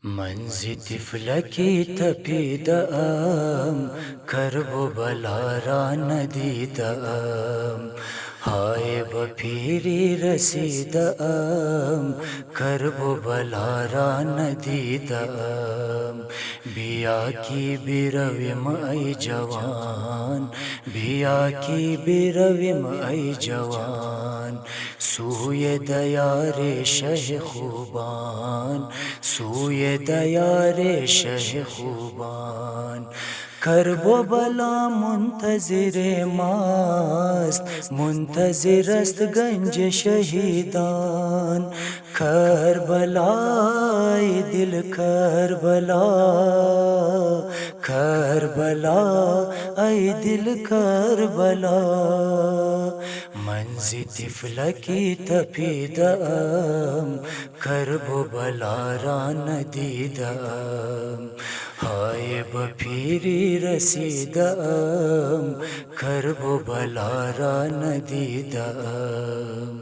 منزی طفلکی تپیدم کرب و بلا را ندیدم های به پیری رسیدم کرب و بلا را ندیدم بیا کی برویم ای جوان بیا کی برویم ای جوان سوی دیار شه خوبان سوی دیار شه خوبان کرب و بلا منتظر ماست منتظر است گنج شهیدان کربلای دل کربلا کربلا ای دل کربلا منزی طفلکی تپیدم کرب و بلا را ندیدم های به پیری رسیدم کرب و بلا را ندیدم